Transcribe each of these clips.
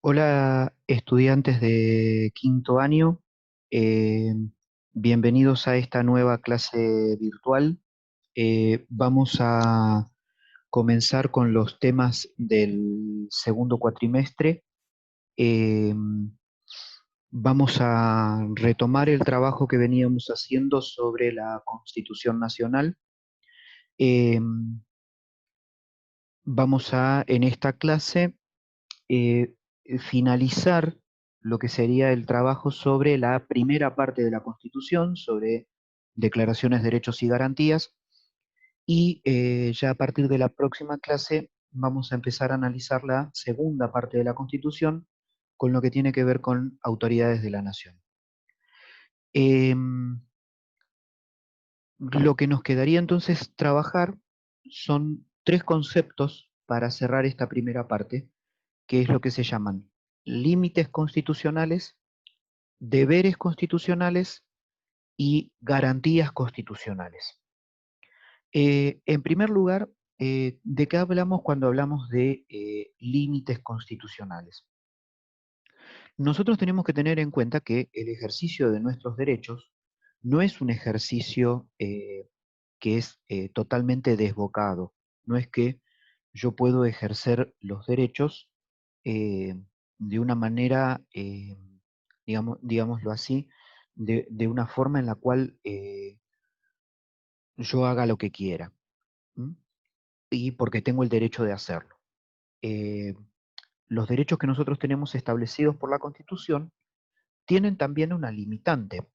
Hola, estudiantes de quinto año. Eh, Bienvenidos a esta nueva clase virtual. Vamos a comenzar con los temas del segundo cuatrimestre. Eh, Vamos a retomar el trabajo que veníamos haciendo sobre la Constitución Nacional. Eh, Vamos a, en esta clase, eh, finalizar lo que sería el trabajo sobre la primera parte de la Constitución, sobre declaraciones, derechos y garantías, y ya a partir de la próxima clase vamos a empezar a analizar la segunda parte de la Constitución con lo que tiene que ver con autoridades de la nación. Lo que nos quedaría entonces trabajar son tres conceptos para cerrar esta primera parte, que es lo que se llaman límites constitucionales, deberes constitucionales y garantías constitucionales. En primer lugar, ¿de qué hablamos cuando hablamos de límites constitucionales? Nosotros tenemos que tener en cuenta que el ejercicio de nuestros derechos no es un ejercicio que es totalmente desbocado. No es que yo puedo ejercer los derechos eh, de una manera, digámoslo así, de una forma en la cual yo haga lo que quiera, ¿m? Y porque tengo el derecho de hacerlo. Eh, los derechos que nosotros tenemos establecidos por la Constitución tienen también una limitante,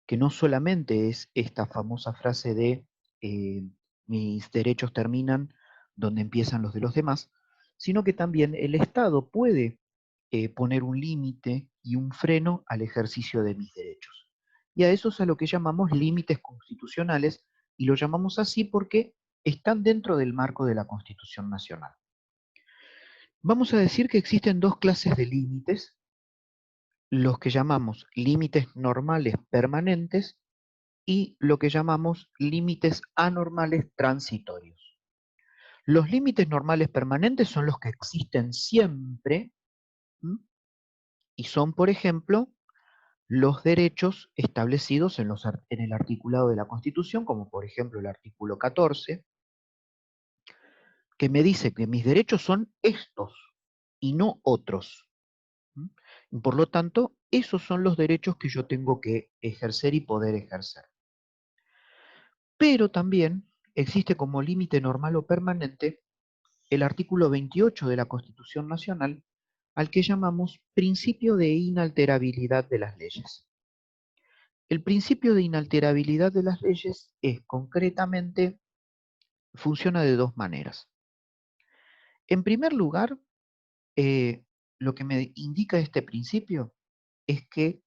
que no solamente es esta famosa frase de eh, mis derechos terminan donde empiezan los de los demás, sino que también el Estado puede poner un límite y un freno al ejercicio de mis derechos. Y a eso es a lo que llamamos límites constitucionales, y lo llamamos así porque están dentro del marco de la Constitución Nacional. Vamos a decir que existen dos clases de límites, los que llamamos límites normales permanentes y lo que llamamos límites anormales transitorios. Los límites normales permanentes son los que existen siempre, ¿m? Y son, por ejemplo, los derechos establecidos en el articulado de la Constitución, como por ejemplo el artículo 14, que me dice que mis derechos son estos y no otros. ¿M? Y por lo tanto, esos son los derechos que yo tengo que ejercer y poder ejercer. Pero también existe como límite normal o permanente el artículo 28 de la Constitución Nacional, al que llamamos principio de inalterabilidad de las leyes. El principio de inalterabilidad de las leyes es concretamente, funciona de dos maneras. En primer lugar, eh, lo que me indica este principio es que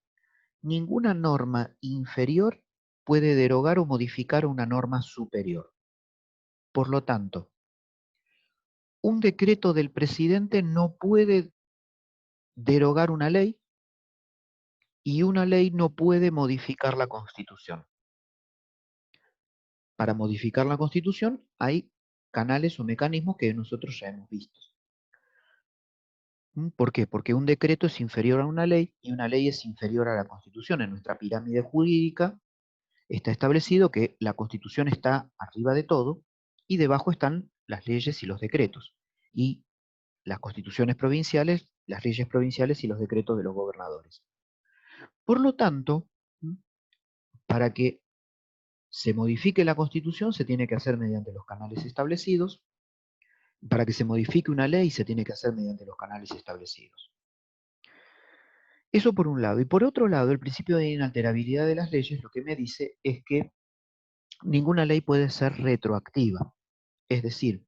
ninguna norma inferior puede derogar o modificar una norma superior. Por lo tanto, un decreto del presidente no puede derogar una ley y una ley no puede modificar la Constitución. Para modificar la Constitución hay canales o mecanismos que nosotros ya hemos visto. ¿Por qué? Porque un decreto es inferior a una ley y una ley es inferior a la Constitución. En nuestra pirámide jurídica está establecido que la Constitución está arriba de todo y debajo están las leyes y los decretos. Y las constituciones provinciales, las leyes provinciales y los decretos de los gobernadores. Por lo tanto, para que se modifique la Constitución se tiene que hacer mediante los canales establecidos. Para que se modifique una ley se tiene que hacer mediante los canales establecidos. Eso por un lado. Y por otro lado, el principio de inalterabilidad de las leyes lo que me dice es que ninguna ley puede ser retroactiva. Es decir,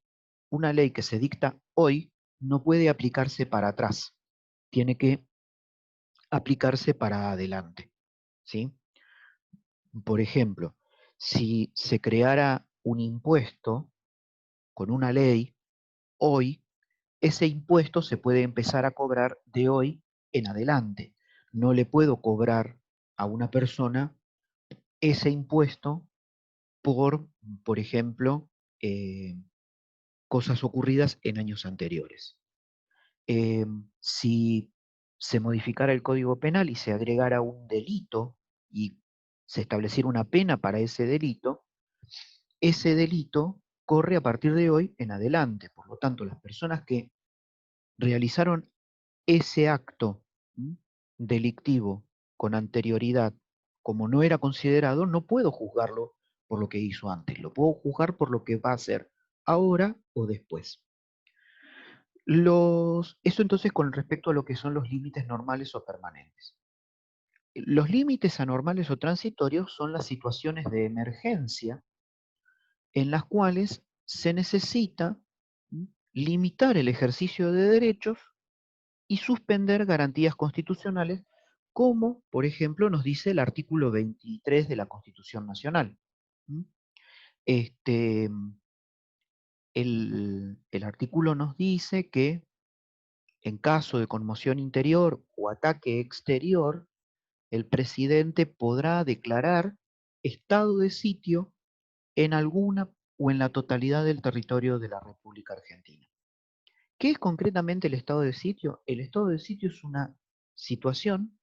una ley que se dicta hoy no puede aplicarse para atrás. Tiene que aplicarse para adelante. ¿Sí? Por ejemplo, si se creara un impuesto con una ley hoy, ese impuesto se puede empezar a cobrar de hoy en adelante. No le puedo cobrar a una persona ese impuesto por ejemplo, cosas ocurridas en años anteriores. Si se modificara el Código Penal y se agregara un delito y se estableciera una pena para ese delito corre a partir de hoy en adelante. Por lo tanto, las personas que realizaron ese acto delictivo con anterioridad, como no era considerado, no puedo juzgarlo por lo que hizo antes, lo puedo juzgar por lo que va a hacer ahora o después. Eso entonces con respecto a lo que son los límites normales o permanentes. Los límites anormales o transitorios son las situaciones de emergencia en las cuales se necesita limitar el ejercicio de derechos y suspender garantías constitucionales, como por ejemplo nos dice el artículo 23 de la Constitución Nacional. Este, el artículo nos dice que en caso de conmoción interior o ataque exterior, el presidente podrá declarar estado de sitio en alguna o en la totalidad del territorio de la República Argentina. ¿Qué es concretamente el estado de sitio? El estado de sitio es una situación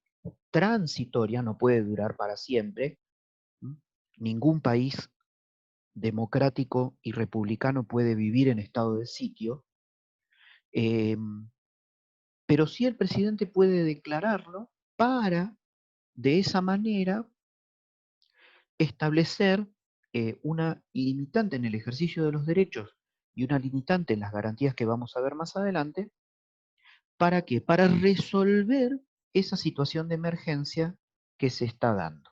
transitoria, no puede durar para siempre. Ningún país democrático y republicano puede vivir en estado de sitio, pero sí el presidente puede declararlo para, de esa manera, establecer una limitante en el ejercicio de los derechos y una limitante en las garantías que vamos a ver más adelante. ¿Para qué? Para resolver esa situación de emergencia que se está dando.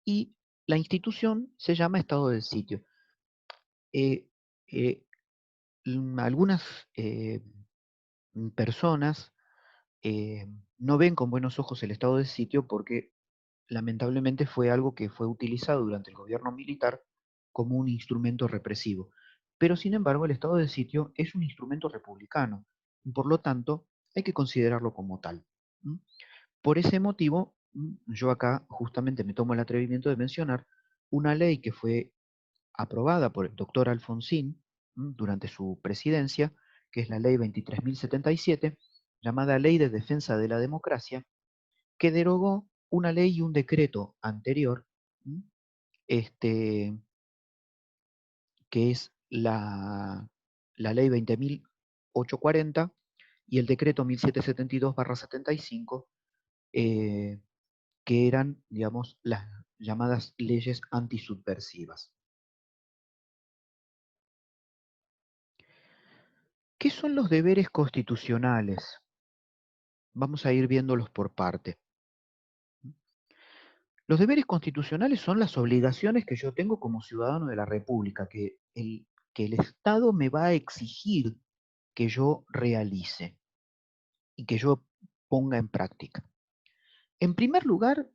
Y la institución se llama estado del sitio. Eh, eh, Algunas personas no ven con buenos ojos el estado de sitio porque lamentablemente fue algo que fue utilizado durante el gobierno militar como un instrumento represivo. Pero sin embargo, el estado de sitio es un instrumento republicano. Por lo tanto, hay que considerarlo como tal. Por ese motivo, yo acá justamente me tomo el atrevimiento de mencionar una ley que fue aprobada por el doctor Alfonsín durante su presidencia, que es la ley 23.077, llamada Ley de Defensa de la Democracia, que derogó una ley y un decreto anterior, este, que es la ley 20.840 y el decreto 1772/75, que eran, digamos, las llamadas leyes antisubversivas. ¿Qué son los deberes constitucionales? Vamos a ir viéndolos por parte. Los deberes constitucionales son las obligaciones que yo tengo como ciudadano de la República, que el Estado me va a exigir que yo realice y que yo ponga en práctica. En primer lugar,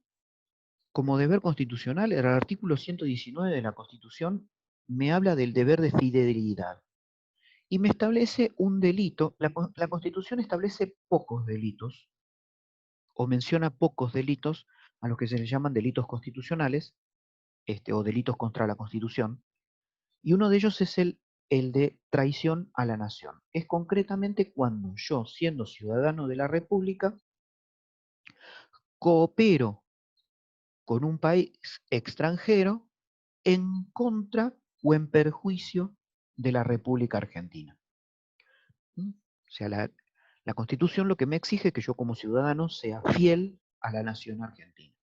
como deber constitucional, el artículo 119 de la Constitución me habla del deber de fidelidad y me establece un delito. La Constitución establece pocos delitos o menciona pocos delitos a los que se les llaman delitos constitucionales o delitos contra la Constitución, y uno de ellos es el de traición a la nación. Es concretamente cuando yo, siendo ciudadano de la República, coopero con un país extranjero en contra o en perjuicio de la República Argentina. O sea, la Constitución lo que me exige es que yo como ciudadano sea fiel a la nación argentina.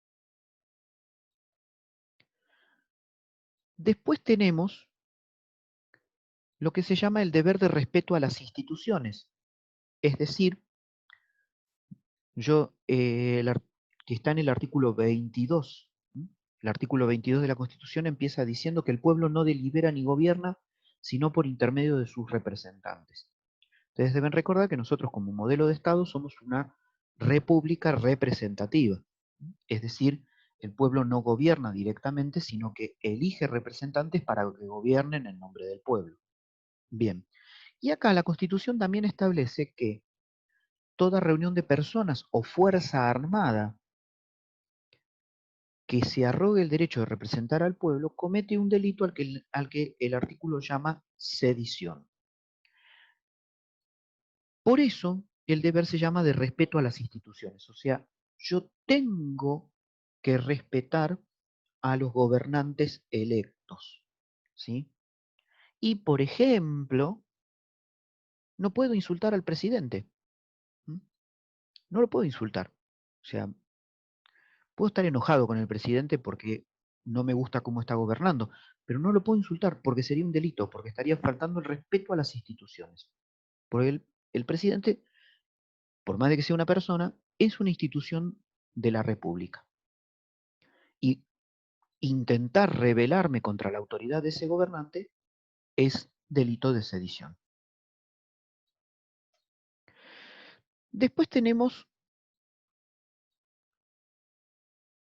Después tenemos lo que se llama el deber de respeto a las instituciones. Es decir, que está en el artículo 22. El artículo 22 de la Constitución empieza diciendo que el pueblo no delibera ni gobierna, sino por intermedio de sus representantes. Ustedes deben recordar que nosotros como modelo de Estado somos una república representativa. Es decir, el pueblo no gobierna directamente, sino que elige representantes para que gobiernen en nombre del pueblo. Bien, y acá la Constitución también establece que toda reunión de personas o fuerza armada que se arrogue el derecho de representar al pueblo comete un delito al que el artículo llama sedición. Por eso el deber se llama de respeto a las instituciones. O sea, yo tengo que respetar a los gobernantes electos, ¿sí? Y, por ejemplo, no puedo insultar al presidente. ¿M? No lo puedo insultar. O sea, puedo estar enojado con el presidente porque no me gusta cómo está gobernando, pero no lo puedo insultar porque sería un delito, porque estaría faltando el respeto a las instituciones. Porque el presidente, por más de que sea una persona, es una institución de la República. Y intentar rebelarme contra la autoridad de ese gobernante es delito de sedición. Después tenemos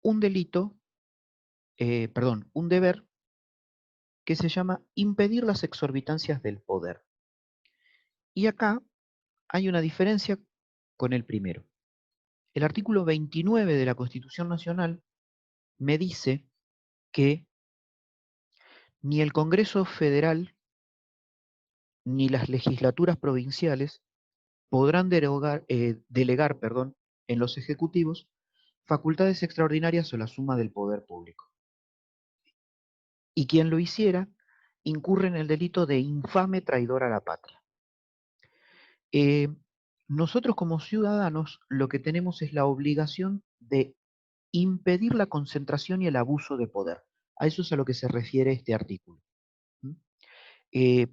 un delito, un deber que se llama impedir las exorbitancias del poder. Y acá hay una diferencia con el primero. El artículo 29 de la Constitución Nacional me dice que ni el Congreso Federal ni las legislaturas provinciales podrán delegar en los ejecutivos facultades extraordinarias o la suma del poder público. Y quien lo hiciera incurre en el delito de infame traidor a la patria. Nosotros como ciudadanos lo que tenemos es la obligación de impedir la concentración y el abuso de poder. A eso es a lo que se refiere este artículo.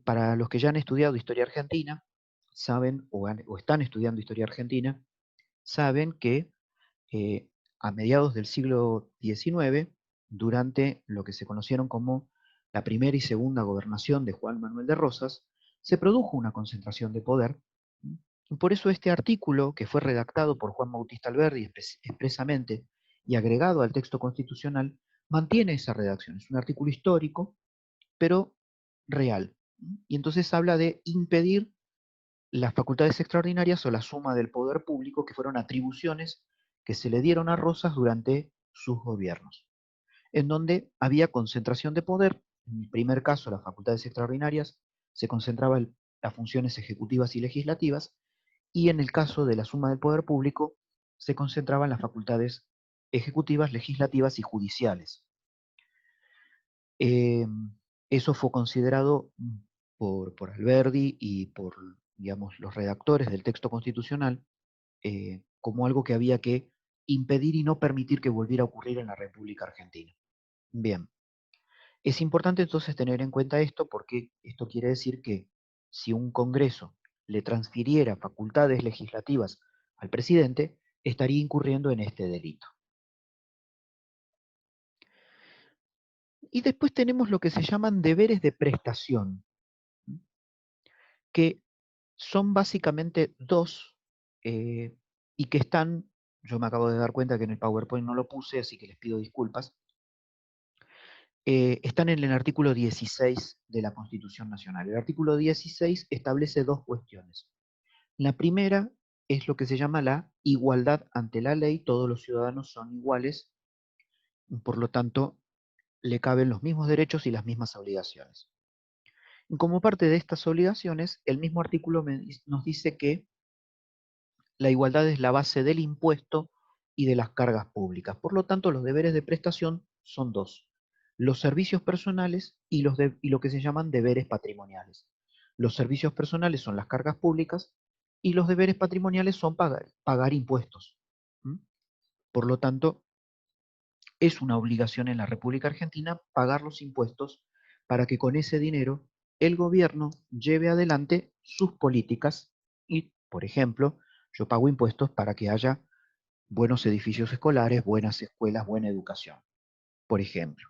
Para los que ya han estudiado historia argentina, saben o están estudiando historia argentina, saben que eh, a mediados del siglo XIX, durante lo que se conocieron como la primera y segunda gobernación de Juan Manuel de Rosas, se produjo una concentración de poder. Por eso este artículo, que fue redactado por Juan Bautista Alberdi expresamente y agregado al texto constitucional, mantiene esa redacción. Es un artículo histórico, pero real. Y entonces habla de impedir las facultades extraordinarias o la suma del poder público, que fueron atribuciones que se le dieron a Rosas durante sus gobiernos, en donde había concentración de poder. En el primer caso, las facultades extraordinarias, se concentraban las funciones ejecutivas y legislativas, y en el caso de la suma del poder público, se concentraban las facultades ejecutivas, legislativas y judiciales. Eh, Eso fue considerado por Alberdi y por, digamos, los redactores del texto constitucional como algo que había que impedir y no permitir que volviera a ocurrir en la República Argentina. Bien, es importante entonces tener en cuenta esto porque esto quiere decir que si un Congreso le transfiriera facultades legislativas al presidente, estaría incurriendo en este delito. Y después tenemos lo que se llaman deberes de prestación, que son básicamente dos y que están, yo me acabo de dar cuenta que en el PowerPoint no lo puse, así que les pido disculpas, están en el artículo 16 de la Constitución Nacional. El artículo 16 establece dos cuestiones. La primera es lo que se llama la igualdad ante la ley. Todos los ciudadanos son iguales, por lo tanto, le caben los mismos derechos y las mismas obligaciones. Y como parte de estas obligaciones, el mismo artículo nos dice que la igualdad es la base del impuesto y de las cargas públicas. Por lo tanto, los deberes de prestación son dos: los servicios personales y lo que se llaman deberes patrimoniales. Los servicios personales son las cargas públicas y los deberes patrimoniales son pagar impuestos. Por lo tanto, es una obligación en la República Argentina pagar los impuestos para que con ese dinero el gobierno lleve adelante sus políticas y, por ejemplo, yo pago impuestos para que haya buenos edificios escolares, buenas escuelas, buena educación, por ejemplo.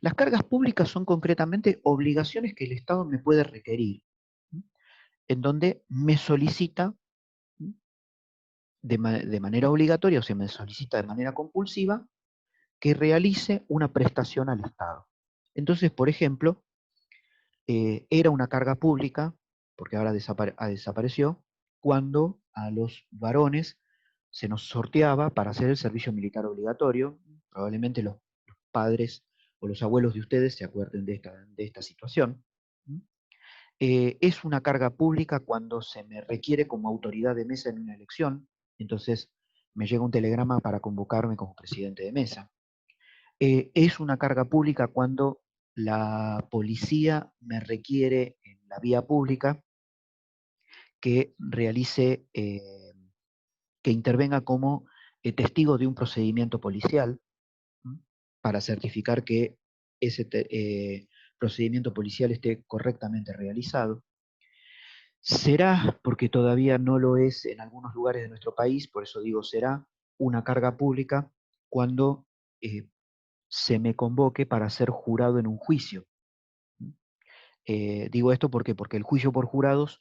Las cargas públicas son concretamente obligaciones que el Estado me puede requerir, en donde me solicita de manera obligatoria, o se me solicita de manera compulsiva, que realice una prestación al Estado. Entonces, por ejemplo, era una carga pública, porque ahora desapareció, cuando a los varones se nos sorteaba para hacer el servicio militar obligatorio. Probablemente los padres o los abuelos de ustedes se acuerden de esta situación. Es una carga pública cuando se me requiere como autoridad de mesa en una elección, entonces me llega un telegrama para convocarme como presidente de mesa. Es una carga pública cuando la policía me requiere en la vía pública que realice, que intervenga como testigo de un procedimiento policial, ¿m? Para certificar que ese procedimiento policial esté correctamente realizado. Será, porque todavía no lo es en algunos lugares de nuestro país, por eso digo será, una carga pública cuando se me convoque para ser jurado en un juicio. Digo esto porque el juicio por jurados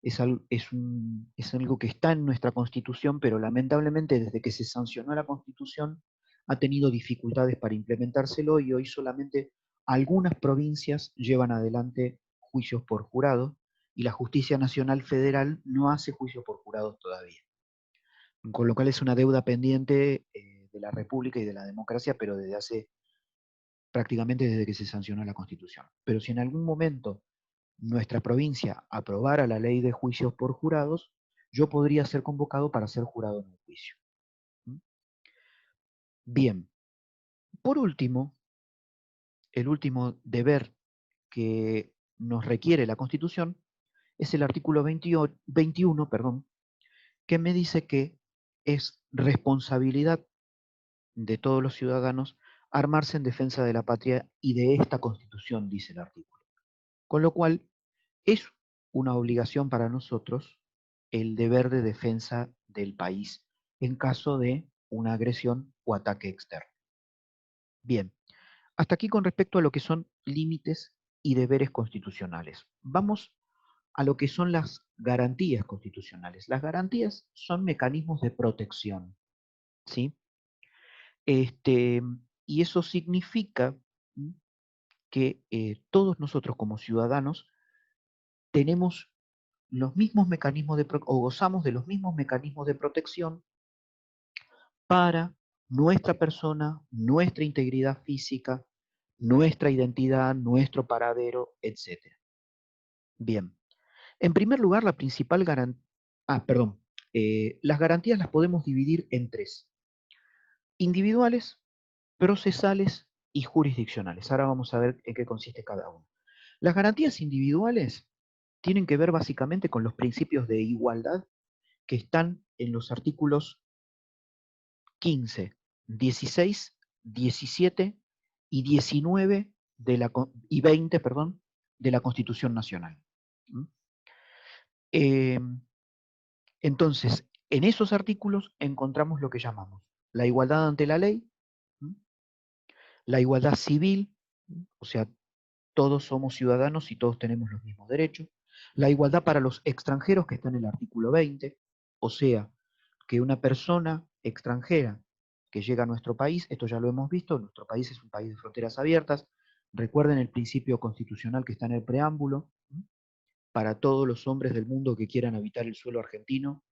es algo que está en nuestra Constitución, pero lamentablemente desde que se sancionó la Constitución ha tenido dificultades para implementárselo y hoy solamente algunas provincias llevan adelante juicios por jurado y la Justicia Nacional Federal no hace juicios por jurados todavía. Con lo cual es una deuda pendiente de la República y de la democracia, pero desde hace prácticamente desde que se sancionó la Constitución. Pero si en algún momento nuestra provincia aprobara la ley de juicios por jurados, yo podría ser convocado para ser jurado en un juicio. Bien, por último, el último deber que nos requiere la Constitución es el artículo 21, perdón, que me dice que es responsabilidad de todos los ciudadanos armarse en defensa de la patria y de esta Constitución, dice el artículo. Con lo cual, es una obligación para nosotros el deber de defensa del país en caso de una agresión o ataque externo. Bien, hasta aquí con respecto a lo que son límites y deberes constitucionales. Vamos a lo que son las garantías constitucionales. Las garantías son mecanismos de protección, ¿sí? Este, y eso significa que todos nosotros como ciudadanos tenemos los mismos mecanismos o gozamos de los mismos mecanismos de protección para nuestra persona, nuestra integridad física, nuestra identidad, nuestro paradero, etc. Bien, en primer lugar, la principal garantía, las garantías las podemos dividir en tres: individuales, procesales y jurisdiccionales. Ahora vamos a ver en qué consiste cada uno. Las garantías individuales tienen que ver básicamente con los principios de igualdad que están en los artículos 15, 16, 17 y 19 y 20, perdón, de la Constitución Nacional. Eh, entonces, en esos artículos encontramos lo que llamamos la igualdad ante la ley, la igualdad civil, o sea, todos somos ciudadanos y todos tenemos los mismos derechos, la igualdad para los extranjeros que está en el artículo 20, o sea, que una persona extranjera que llega a nuestro país, esto ya lo hemos visto, nuestro país es un país de fronteras abiertas, recuerden el principio constitucional que está en el preámbulo, para todos los hombres del mundo que quieran habitar el suelo argentino,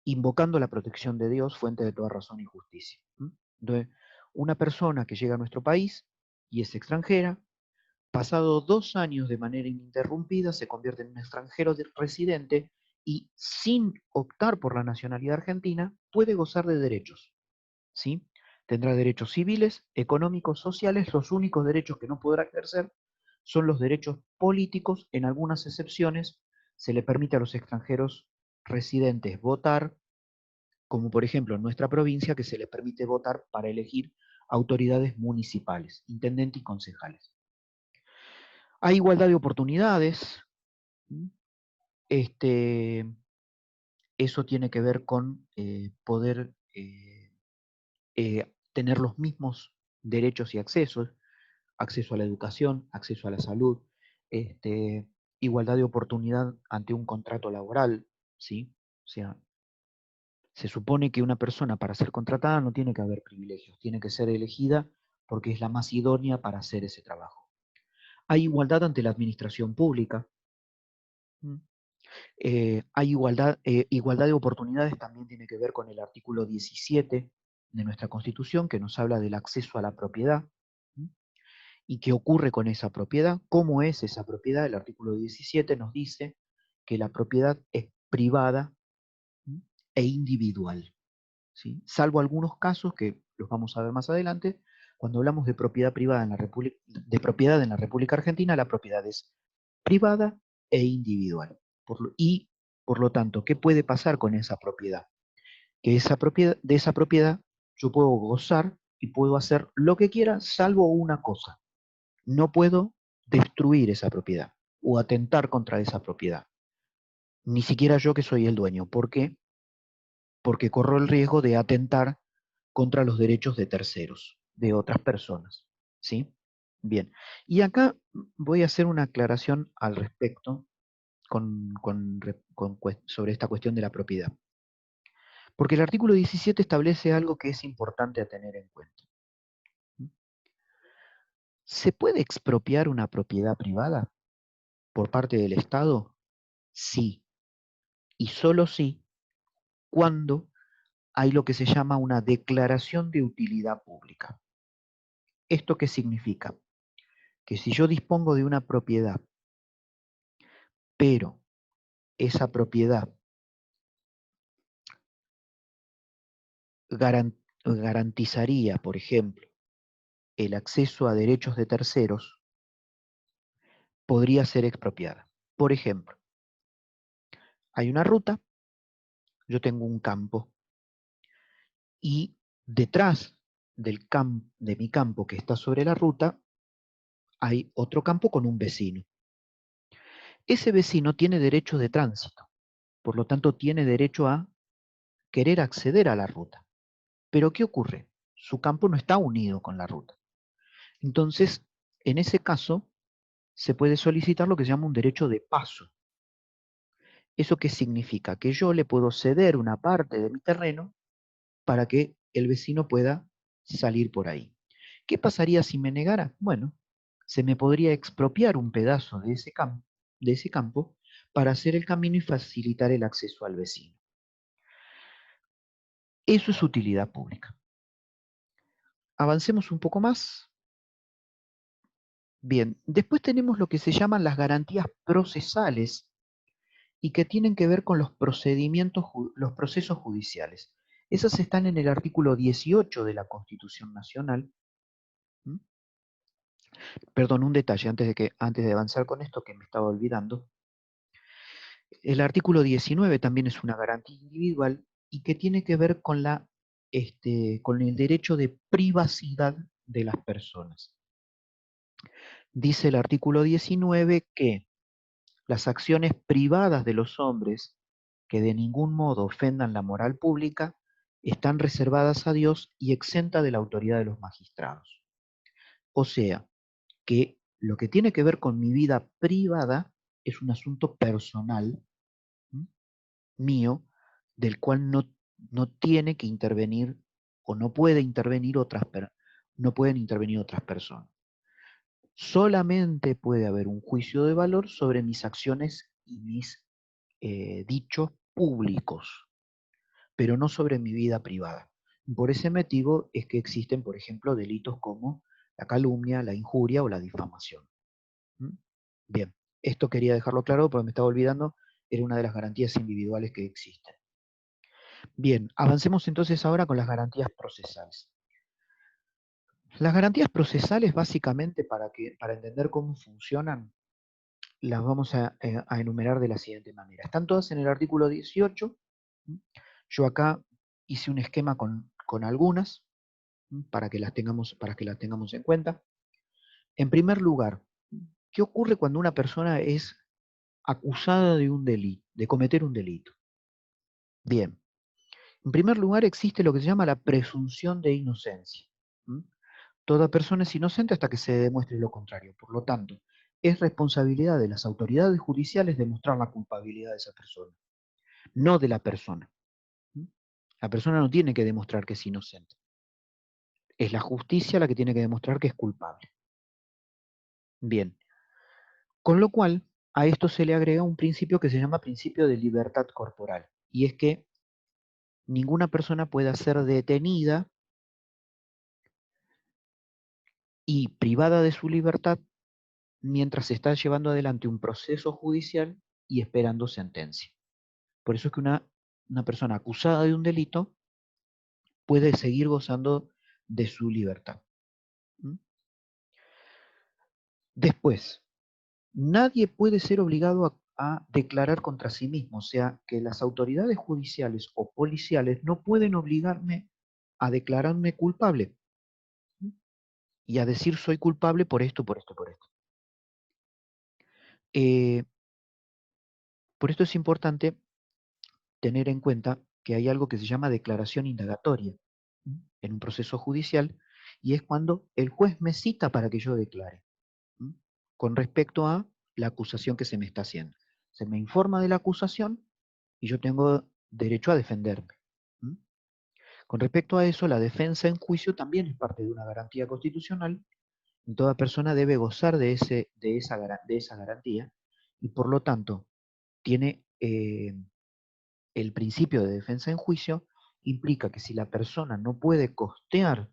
invocando la protección de Dios, fuente de toda razón y justicia. Entonces, una persona que llega a nuestro país y es extranjera, pasado 2 años de manera ininterrumpida, se convierte en un extranjero residente y sin optar por la nacionalidad argentina, puede gozar de derechos. ¿Sí? Tendrá derechos civiles, económicos, sociales. Los únicos derechos que no podrá ejercer son los derechos políticos. En algunas excepciones se le permite a los extranjeros residentes votar, como por ejemplo en nuestra provincia, que se les permite votar para elegir autoridades municipales, intendentes y concejales. Hay igualdad de oportunidades. Eso tiene que ver con poder tener los mismos derechos y accesos, acceso a la educación, acceso a la salud, igualdad de oportunidad ante un contrato laboral, ¿sí? O sea, se supone que una persona para ser contratada no tiene que haber privilegios, tiene que ser elegida porque es la más idónea para hacer ese trabajo. Hay igualdad ante la administración pública. Hay igualdad de oportunidades, también tiene que ver con el artículo 17 de nuestra Constitución, que nos habla del acceso a la propiedad. ¿Y qué ocurre con esa propiedad? ¿Cómo es esa propiedad? El artículo 17 nos dice que la propiedad es privada e individual, ¿sí? Salvo algunos casos que los vamos a ver más adelante. Cuando hablamos de propiedad privada en la República Argentina, la propiedad es privada e individual. Y, por lo tanto, ¿qué puede pasar con esa propiedad? Que de esa propiedad yo puedo gozar y puedo hacer lo que quiera, salvo una cosa. No puedo destruir esa propiedad o atentar contra esa propiedad. Ni siquiera yo que soy el dueño. ¿Por qué? Porque corro el riesgo de atentar contra los derechos de terceros, de otras personas. ¿Sí? Bien. Y acá voy a hacer una aclaración al respecto sobre esta cuestión de la propiedad. Porque el artículo 17 establece algo que es importante a tener en cuenta. ¿Se puede expropiar una propiedad privada por parte del Estado? Sí, y solo sí, cuando hay lo que se llama una declaración de utilidad pública. ¿Esto qué significa? Que si yo dispongo de una propiedad, pero esa propiedad garantizaría, por ejemplo, el acceso a derechos de terceros, podría ser expropiada. Por ejemplo, hay una ruta, yo tengo un campo, y detrás de mi campo que está sobre la ruta, hay otro campo con un vecino. Ese vecino tiene derecho de tránsito, por lo tanto tiene derecho a querer acceder a la ruta. Pero ¿qué ocurre? Su campo no está unido con la ruta. Entonces, en ese caso, se puede solicitar lo que se llama un derecho de paso. ¿Eso qué significa? Que yo le puedo ceder una parte de mi terreno para que el vecino pueda salir por ahí. ¿Qué pasaría si me negara? Bueno, se me podría expropiar un pedazo de ese campo para hacer el camino y facilitar el acceso al vecino. Eso es utilidad pública. Avancemos un poco más. Bien, después tenemos lo que se llaman las garantías procesales y que tienen que ver con los los procesos judiciales. Esas están en el artículo 18 de la Constitución Nacional. ¿Mm? Perdón, un detalle antes de avanzar con esto que me estaba olvidando. El artículo 19 también es una garantía individual y que tiene que ver con el derecho de privacidad de las personas. Dice el artículo 19 que las acciones privadas de los hombres que de ningún modo ofendan la moral pública están reservadas a Dios y exenta de la autoridad de los magistrados. O sea, que lo que tiene que ver con mi vida privada es un asunto personal, ¿m? Mío, del cual no tiene que intervenir o no puede intervenir no pueden intervenir otras personas. Solamente puede haber un juicio de valor sobre mis acciones y mis dichos públicos, pero no sobre mi vida privada. Por ese motivo es que existen, por ejemplo, delitos como la calumnia, la injuria o la difamación. ¿Mm? Bien, esto quería dejarlo claro porque me estaba olvidando, era una de las garantías individuales que existen. Bien, avancemos entonces ahora con las garantías procesales. Las garantías procesales, básicamente, para entender cómo funcionan, las vamos a enumerar de la siguiente manera. Están todas en el artículo 18. Yo acá hice un esquema con algunas para que las tengamos en cuenta. En primer lugar, ¿qué ocurre cuando una persona es acusada de un delito, de cometer un delito? Bien, en primer lugar existe lo que se llama la presunción de inocencia. ¿Mm? Toda persona es inocente hasta que se demuestre lo contrario. Por lo tanto, es responsabilidad de las autoridades judiciales demostrar la culpabilidad de esa persona, no de la persona. ¿Mm? La persona no tiene que demostrar que es inocente. Es la justicia la que tiene que demostrar que es culpable. Bien, con lo cual a esto se le agrega un principio que se llama principio de libertad corporal, y es que ninguna persona pueda ser detenida y privada de su libertad mientras se está llevando adelante un proceso judicial y esperando sentencia. Por eso es que una persona acusada de un delito puede seguir gozando de su libertad. ¿Mm? Después, nadie puede ser obligado a declarar contra sí mismo, o sea, que las autoridades judiciales o policiales no pueden obligarme a declararme culpable y a decir soy culpable por esto, por esto, por esto. Eh, por esto es importante tener en cuenta que hay algo que se llama declaración indagatoria en un proceso judicial y es cuando el juez me cita para que yo declare con respecto a la acusación que se me está haciendo. Se me informa de la acusación y yo tengo derecho a defenderme. Con respecto a eso, la defensa en juicio también es parte de una garantía constitucional y toda persona debe gozar de esa garantía y por lo tanto tiene el principio de defensa en juicio implica que si la persona no puede costear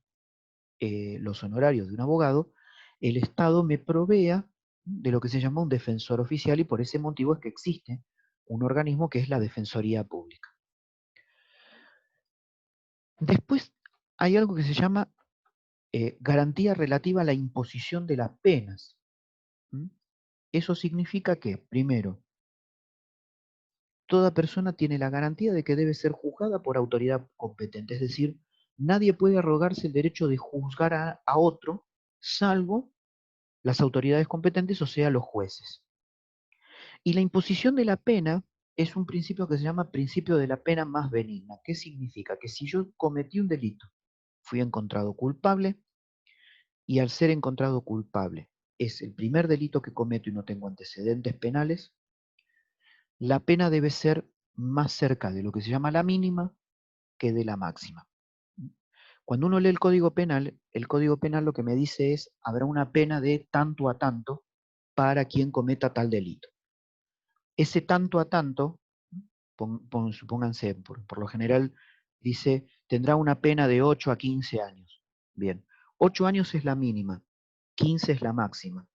los honorarios de un abogado, el Estado me provea de lo que se llama un defensor oficial y por ese motivo es que existe un organismo que es la Defensoría Pública. Después hay algo que se llama garantía relativa a la imposición de las penas. ¿Mm? Eso significa que, primero, toda persona tiene la garantía de que debe ser juzgada por autoridad competente, es decir, nadie puede arrogarse el derecho de juzgar a otro, salvo las autoridades competentes, o sea, los jueces. Y la imposición de la pena es un principio que se llama principio de la pena más benigna. ¿Qué significa? Que si yo cometí un delito, fui encontrado culpable, y al ser encontrado culpable es el primer delito que cometo y no tengo antecedentes penales, la pena debe ser más cerca de lo que se llama la mínima que de la máxima. Cuando uno lee el Código Penal lo que me dice es, habrá una pena de tanto a tanto para quien cometa tal delito. Ese tanto a tanto, supónganse, por lo general dice, tendrá una pena de 8 a 15 años. Bien, 8 años es la mínima, 15 es la máxima.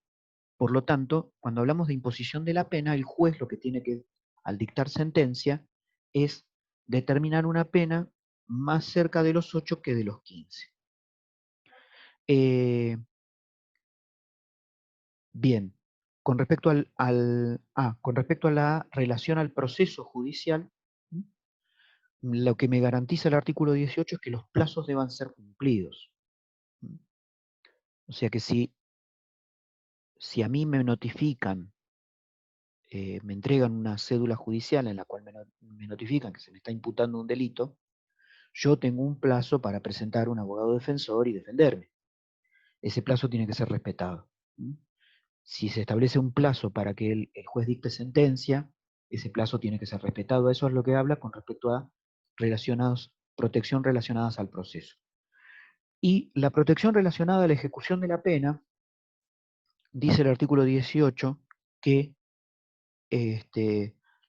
Por lo tanto, cuando hablamos de imposición de la pena, el juez lo que tiene que, al dictar sentencia, es determinar una pena más cerca de los 8 que de los 15. Eh, bien, con respecto a la relación al proceso judicial, lo que me garantiza el artículo 18 es que los plazos deban ser cumplidos. O sea que si a mí me notifican, me entregan una cédula judicial en la cual me notifican que se me está imputando un delito, yo tengo un plazo para presentar un abogado defensor y defenderme. Ese plazo tiene que ser respetado. Si se establece un plazo para que el juez dicte sentencia, ese plazo tiene que ser respetado. Eso es lo que habla con respecto a protección relacionadas al proceso. Y la protección relacionada a la ejecución de la pena, dice el artículo 18 que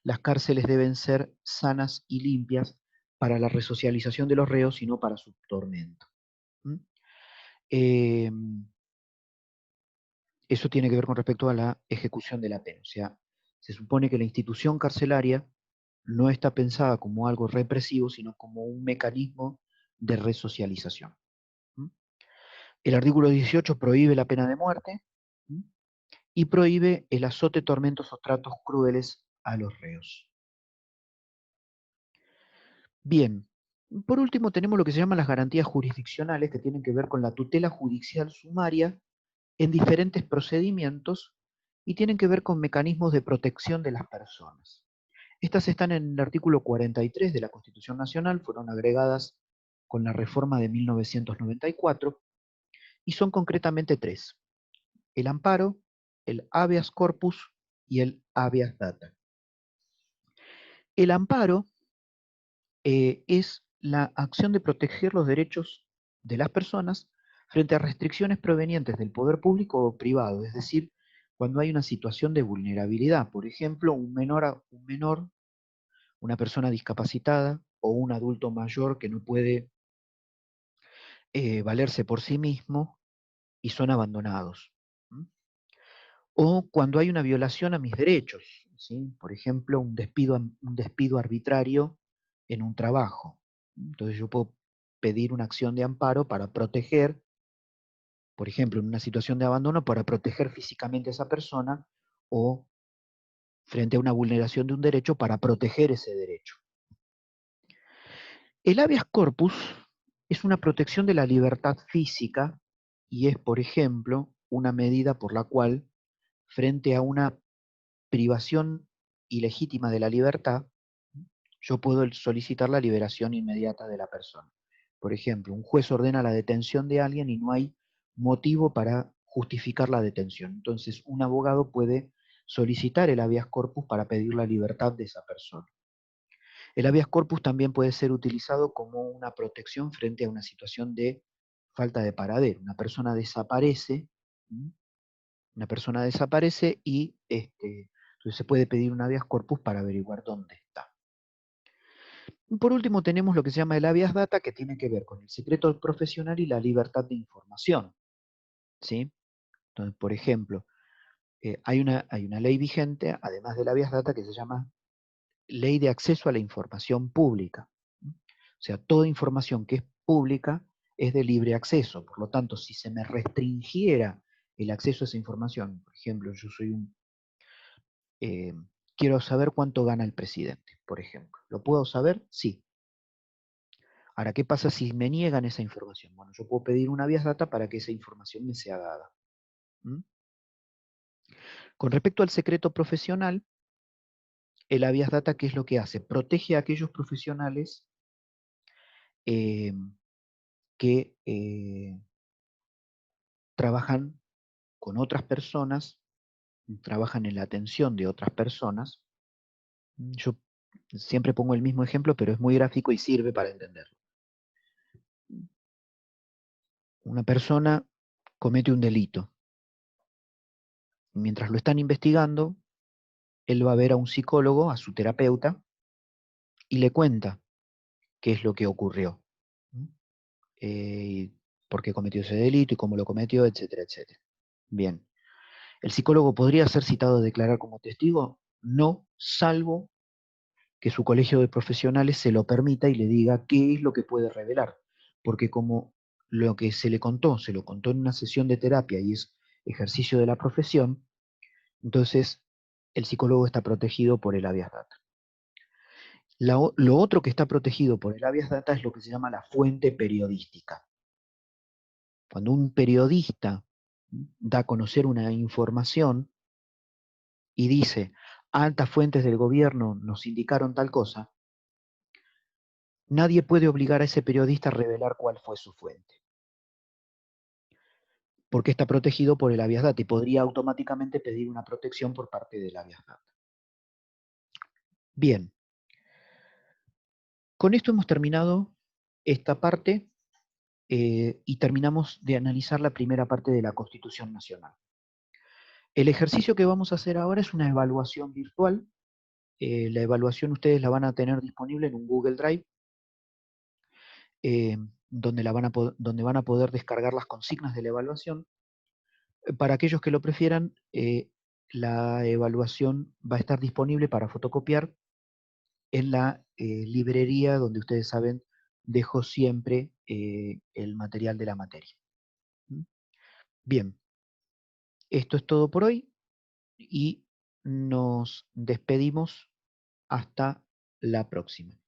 las cárceles deben ser sanas y limpias para la resocialización de los reos y no para su tormento. Eh, Eso tiene que ver con respecto a la ejecución de la pena. O sea, se supone que la institución carcelaria no está pensada como algo represivo, sino como un mecanismo de resocialización. El artículo 18 prohíbe la pena de muerte y prohíbe el azote, tormentos o tratos crueles a los reos. Bien, por último tenemos lo que se llaman las garantías jurisdiccionales, que tienen que ver con la tutela judicial sumaria en diferentes procedimientos y tienen que ver con mecanismos de protección de las personas. Estas están en el artículo 43 de la Constitución Nacional, fueron agregadas con la reforma de 1994 y son concretamente tres: el amparo, el habeas corpus y el habeas data. El amparo es la acción de proteger los derechos de las personas frente a restricciones provenientes del poder público o privado, es decir, cuando hay una situación de vulnerabilidad, por ejemplo, un menor, una persona discapacitada o un adulto mayor que no puede valerse por sí mismo y son abandonados. ¿Mm? O cuando hay una violación a mis derechos, ¿sí? Por ejemplo, un despido arbitrario en un trabajo. Entonces yo puedo pedir una acción de amparo para proteger, por ejemplo, en una situación de abandono, para proteger físicamente a esa persona o frente a una vulneración de un derecho para proteger ese derecho. El habeas corpus es una protección de la libertad física y es, por ejemplo, una medida por la cual, frente a una privación ilegítima de la libertad, yo puedo solicitar la liberación inmediata de la persona. Por ejemplo, un juez ordena la detención de alguien y no hay motivo para justificar la detención. Entonces, un abogado puede solicitar el habeas corpus para pedir la libertad de esa persona. El habeas corpus también puede ser utilizado como una protección frente a una situación de falta de paradero. Una persona desaparece y entonces se puede pedir un habeas corpus para averiguar dónde está. Y por último tenemos lo que se llama el habeas data, que tiene que ver con el secreto profesional y la libertad de información. ¿Sí? Entonces, por ejemplo, hay una ley vigente, además del habeas data, que se llama Ley de Acceso a la Información Pública. O sea, toda información que es pública es de libre acceso. Por lo tanto, si se me restringiera el acceso a esa información, por ejemplo, eh, quiero saber cuánto gana el presidente, por ejemplo. ¿Lo puedo saber? Sí. Ahora, ¿qué pasa si me niegan esa información? Bueno, yo puedo pedir una habeas data para que esa información me sea dada. ¿Mm? Con respecto al secreto profesional, el habeas data, ¿qué es lo que hace? Protege a aquellos profesionales eh, que trabajan con otras personas, trabajan en la atención de otras personas. Yo siempre pongo el mismo ejemplo, pero es muy gráfico y sirve para entenderlo. Una persona comete un delito. Mientras lo están investigando, él va a ver a un psicólogo, a su terapeuta, y le cuenta qué es lo que ocurrió, eh, por qué cometió ese delito y cómo lo cometió, etcétera, etcétera. Bien, ¿el psicólogo podría ser citado a declarar como testigo? No, salvo que su colegio de profesionales se lo permita y le diga qué es lo que puede revelar. Porque como lo que se lo contó en una sesión de terapia y es ejercicio de la profesión, entonces el psicólogo está protegido por el habeas data. Lo otro que está protegido por el habeas data es lo que se llama la fuente periodística. Cuando un periodista da a conocer una información y dice, altas fuentes del gobierno nos indicaron tal cosa, nadie puede obligar a ese periodista a revelar cuál fue su fuente, porque está protegido por el habeas data y podría automáticamente pedir una protección por parte del habeas data. Bien, con esto hemos terminado esta parte y terminamos de analizar la primera parte de la Constitución Nacional. El ejercicio que vamos a hacer ahora es una evaluación virtual. La evaluación ustedes la van a tener disponible en un Google Drive, donde donde van a poder descargar las consignas de la evaluación. Para aquellos que lo prefieran, la evaluación va a estar disponible para fotocopiar en la librería donde ustedes saben dejo siempre el material de la materia. ¿Mm? Bien, esto es todo por hoy y nos despedimos hasta la próxima.